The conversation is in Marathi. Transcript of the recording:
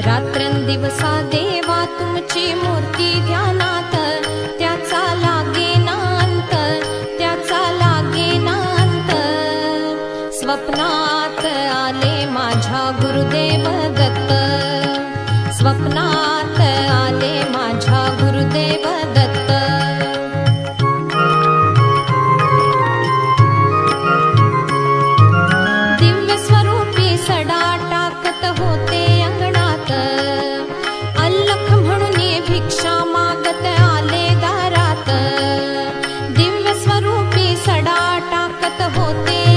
रात्रंदिवसा देवा तुमची मूर्ती ध्यानात, त्याचा लागेना अंत, त्याचा लागेना अंत. स्वप्नात आले माझ्या गुरुदेव दत्त, स्वप्नात आले माझ्या गुरुदेव दत्त. दिव्य स्वरूपी सडा टाकत होते अंगणात, अल्लख म्हणून भिक्षा मागत आले दारात. दिव्य स्वरूपी सडा टाकत होते